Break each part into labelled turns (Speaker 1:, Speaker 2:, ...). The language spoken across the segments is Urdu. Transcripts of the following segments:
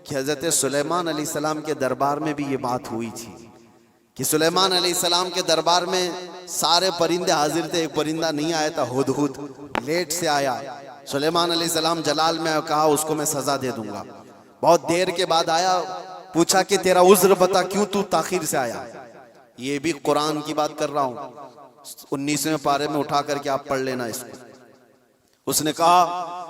Speaker 1: کہ حضرت سلیمان علیہ السلام کے دربار میں بھی یہ بات ہوئی تھی کہ سلیمان علیہ السلام کے دربار میں سارے پرندے حاضر تھے، ایک پرندہ نہیں آیا تھا، ہدہد لیٹ سے آیا۔ سلیمان علیہ السلام جلال میں کہا اس کو میں سزا دے دوں گا۔ بہت دیر کے بعد آیا، پوچھا کہ تیرا عذر بتا، کیوں تو تاخیر سے آیا؟ یہ بھی قرآن کی بات کر رہا ہوں، 19ویں پارے میں اٹھا کر کے آپ پڑھ لینا اس کو۔ اس نے کہا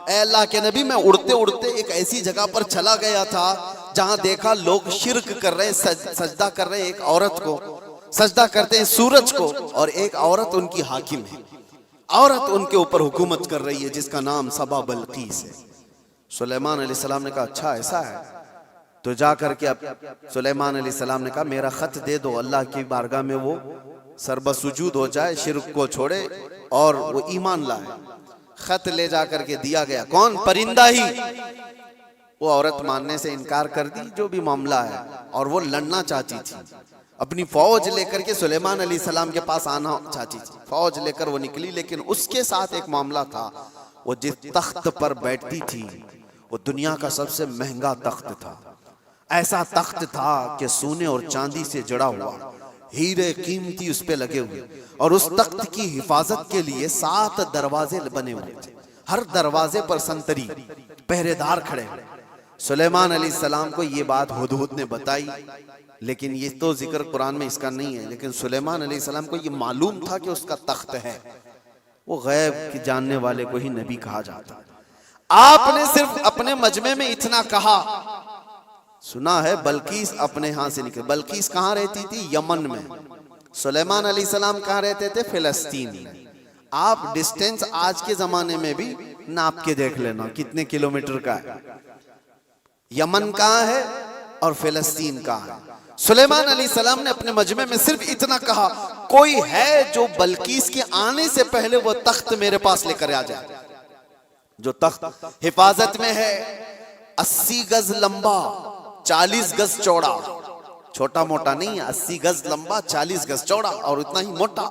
Speaker 1: اے اللہ کے نبی، میں اڑتے اڑتے ایک ایسی جگہ پر چلا گیا تھا جہاں دیکھا لوگ شرک کر رہے ہیں، سجدہ کر رہے ہیں ایک عورت کو، سجدہ کرتے ہیں سورج کو، اور ایک عورت ان کی حاکم ہے، عورت ان کے اوپر حکومت کر رہی ہے جس کا نام سبا بلقیس ہے۔ سلیمان علیہ السلام نے کہا اچھا ایسا ہے تو جا کر کے، اب سلیمان علیہ السلام نے کہا میرا خط دے دو، اللہ کی بارگاہ میں وہ سربسجود ہو جائے، شرک کو چھوڑے اور وہ ایمان لائے۔ خط لے جا کر کے دیا گیا، کون؟ پرندہ ہی۔ وہ عورت ماننے سے انکار کر دی، جو بھی معاملہ ہے، اور وہ لڑنا چاہتی تھی، اپنی فوج لے کر کے سلیمان علیہ السلام کے پاس آنا چاہتی تھی، فوج لے کر وہ نکلی، لیکن اس کے ساتھ ایک معاملہ تھا، وہ جس تخت پر بیٹھتی تھی وہ دنیا کا سب سے مہنگا تخت تھا، ایسا تخت تھا کہ سونے اور چاندی سے جڑا ہوا، ہیرے قیمتی اس پہ لگے ہوئے، اور اس تخت کی حفاظت کے لیے 7 دروازے بنے ہوئے تھے، ہر دروازے پر سنتری پہرے دار کھڑے۔ سلیمان علیہ السلام کو یہ بات ہدہد نے بتائی، لیکن یہ تو ذکر قرآن میں اس کا نہیں ہے، لیکن سلیمان علیہ السلام کو یہ معلوم تھا کہ اس کا تخت ہے۔ وہ غیب کی جاننے والے کو ہی نبی کہا جاتا۔ آپ نے صرف اپنے مجمع میں اتنا کہا، سنا ہے بلقیس اپنے ہاں سے نکل۔ بلقیس کہاں رہتی تھی؟ یمن میں۔ سلیمان علیہ السلام کہاں رہتے تھے؟ فلسطین۔ آپ ڈسٹینس آج کے زمانے میں بھی ناپ کے دیکھ لینا کتنے کلومیٹر کا ہے، یمن کہاں ہے اور فلسطین کہاں ہے۔ سلیمان علیہ السلام نے اپنے مجمع میں صرف اتنا کہا، کوئی ہے جو بلقیس کے آنے سے پہلے وہ تخت میرے پاس لے کر آ جائے، جو تخت حفاظت میں ہے، 80 گز لمبا، 40 گز چوڑا، چھوٹا موٹا نہیں، 80 گز لمبا، 40 گز چوڑا، اور اتنا ہی موٹا۔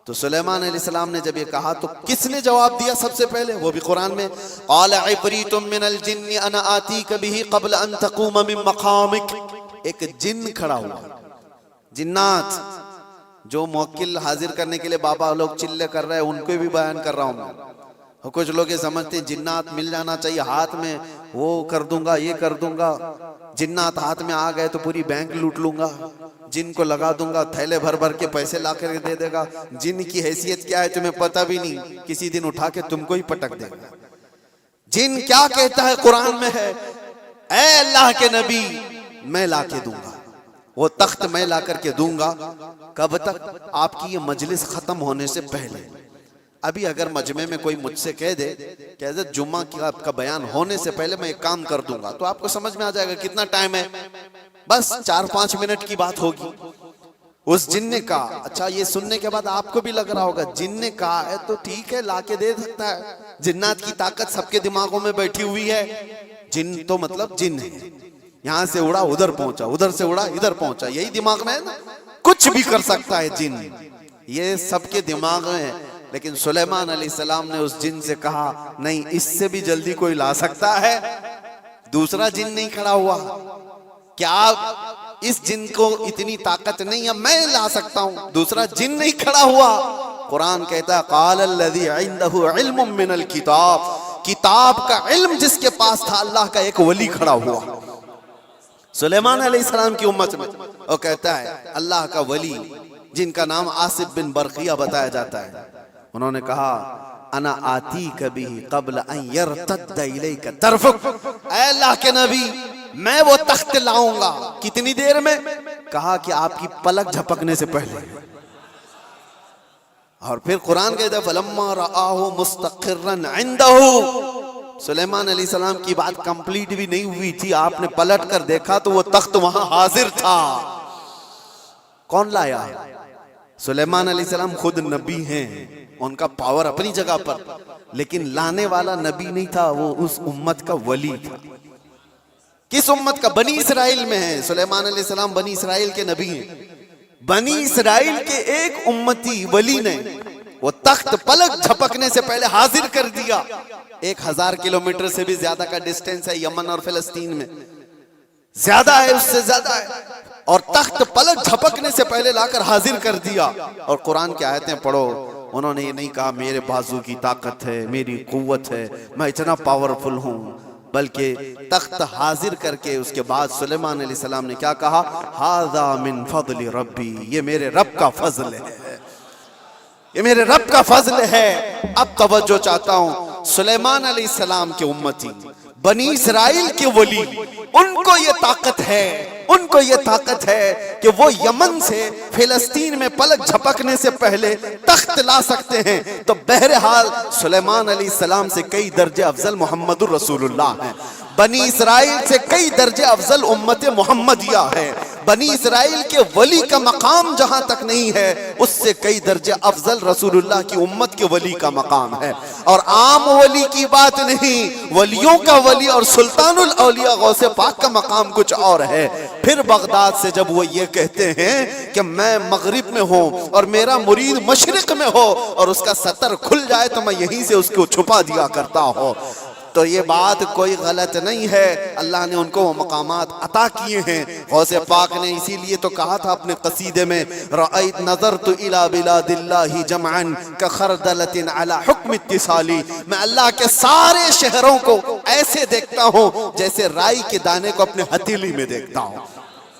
Speaker 1: تو سلیمان علیہ السلام نے جب یہ کہا تو کس نے جواب دیا سب سے پہلے؟ وہ بھی قرآن میں، قال عفریت من الجن انا آتیک بہ قبل ان تقوم من مقامک۔ ایک جن کھڑا ہوا، جنات جو موکل حاضر کرنے کے لیے بابا لوگ چلے کر رہے ہیں، ان کو بھی بیان کر رہا ہوں میں۔ کچھ لوگ یہ سمجھتے ہیں جنات مل جانا چاہیے، ہاتھ میں وہ کر دوں گا، یہ کر دوں گا، جنات ہاتھ میں آ گئے تو پوری بینک لوٹ لوں گا، جن کو لگا دوں گا، تھیلے بھر بھر کے پیسے لا کر دے دے گا۔ جن کی حیثیت کیا ہے تمہیں پتہ بھی نہیں، کسی دن اٹھا کے تم کو ہی پٹک دے گا۔ جن کیا کہتا ہے قرآن میں ہے، اے اللہ کے نبی میں لا کے دوں گا، وہ تخت میں لا کر کے دوں گا۔ کب تک؟ آپ کی یہ مجلس ختم ہونے سے پہلے۔ ابھی اگر مجمع میں کوئی مجھ سے کہہ دے کہ حضرت جمعہ کا بیان ہونے سے پہلے میں ایک کام کر دوں گا، تو آپ کو سمجھ میں آ جائے گا کتنا ٹائم ہے، بس 4-5 منٹ کی بات ہوگی۔ اس جن نے کہا، اچھا یہ سننے کے بعد آپ کو بھی لگ رہا ہوگا جن نے کہا ہے تو ٹھیک ہے، لا کے دے سکتا ہے، جنات کی طاقت سب کے دماغوں میں بیٹھی ہوئی ہے، جن تو مطلب جن ہے، یہاں سے اڑا ادھر پہنچا، ادھر سے اڑا ادھر پہنچا، یہی دماغ میں ہے نا، کچھ بھی کر سکتا ہے جن، یہ سب کے دماغ میں ہے۔ لیکن سلیمان علیہ السلام نے اس جن سے کہا نہیں، اس سے بھی جلدی کوئی لا سکتا ہے۔ دوسرا جن نہیں کھڑا ہوا، کیا اس جن کو اتنی طاقت نہیں ہے، میں لا سکتا ہوں؟ دوسرا جن نہیں کھڑا ہوا۔ قرآن کہتا ہے قال الذی عنده علم من الکتاب، کتاب کا علم جس کے پاس تھا، اللہ کا ایک ولی کھڑا ہوا سلیمان علیہ السلام کی امت میں، وہ کہتا ہے اللہ کا ولی جن کا نام آصف بن برقیہ بتایا جاتا ہے، انہوں نے کہا انا آتیک بہ قبل ان یرتد الیک طرفک، اے اللہ کے نبی میں وہ تخت لاؤں گا، کتنی دیر میں؟ کہا کہ آپ کی پلک جھپکنے سے پہلے۔ اور پھر قرآن کہتا ہے فلما رآہ مستقرا عنده، سلیمان علیہ السلام کی بات کمپلیٹ بھی نہیں ہوئی تھی، آپ نے پلٹ کر دیکھا تو وہ تخت وہاں حاضر تھا۔ کون لایا؟ سلیمان علیہ السلام خود نبی ہیں، ان کا پاور اپنی جگہ پر، لیکن لانے والا نبی نہیں تھا، وہ اس امت کا ولی تھا۔ کس امت کا؟ بنی اسرائیل میں ہے۔ سلیمان علیہ السلام بنی اسرائیل کے نبی ہیں۔ بنی اسرائیل کے ایک امتی ولی نے وہ تخت پلک جھپکنے سے پہلے حاضر کر دیا۔ 1000 کلومیٹر سے بھی زیادہ کا ڈسٹینس ہے یمن اور فلسطین میں۔ زیادہ ہے، اس سے زیادہ ہے، اور تخت پلک جھپکنے سے پہلے لا کر حاضر کر دیا۔ اور قرآن کی آیتیں پڑھو، انہوں نے یہ نہیں کہا میرے بازو کی طاقت ہے، میری قوت ہے، میں اتنا پاورفل ہوں، بلکہ تخت حاضر کر کے اس کے بعد سلیمان علیہ السلام نے کیا کہا؟ ھذا من فضل ربی، یہ میرے رب کا فضل ہے، یہ میرے رب کا فضل ہے۔ اب توجہ چاہتا ہوں، سلیمان علیہ السلام کے امتی، بنی اسرائیل کے ولی، ان کو یہ طاقت ہے، ان کو یہ طاقت ہے کہ وہ یمن سے فلسطین میں پلک جھپکنے سے پہلے تخت لا سکتے ہیں۔ تو بہرحال سلیمان علیہ السلام سے کئی درجے افضل محمد الرسول اللہ ہیں، بنی اسرائیل سے کئی درجے افضل امت محمدیہ ہے، بنی اسرائیل کے ولی کا مقام جہاں تک نہیں ہے، اس سے کئی درجے افضل رسول اللہ کی امت کے ولی کا مقام ہے۔ اور عام ولی کی بات نہیں، ولیوں کا ولی اور سلطان الاولیاء غوث پاک کا مقام کچھ اور ہے۔ پھر بغداد سے جب وہ یہ کہتے ہیں کہ میں مغرب میں ہوں اور میرا مرید مشرق میں ہو اور اس کا ستر کھل جائے تو میں یہیں سے اس کو چھپا دیا کرتا ہوں، تو یہ بات کوئی غلط نہیں ہے، اللہ نے ان کو وہ مقامات عطا کیے ہیں۔ غوث پاک نے اسی لیے تو کہا تھا اپنے قصیدے میں، رأیت نظرت الی بلاد اللہ جمعا کخردلۃ علی حکم اتصالی، میں اللہ کے سارے شہروں کو ایسے دیکھتا ہوں جیسے رائی کے دانے کو اپنے ہتھیلی میں دیکھتا ہوں۔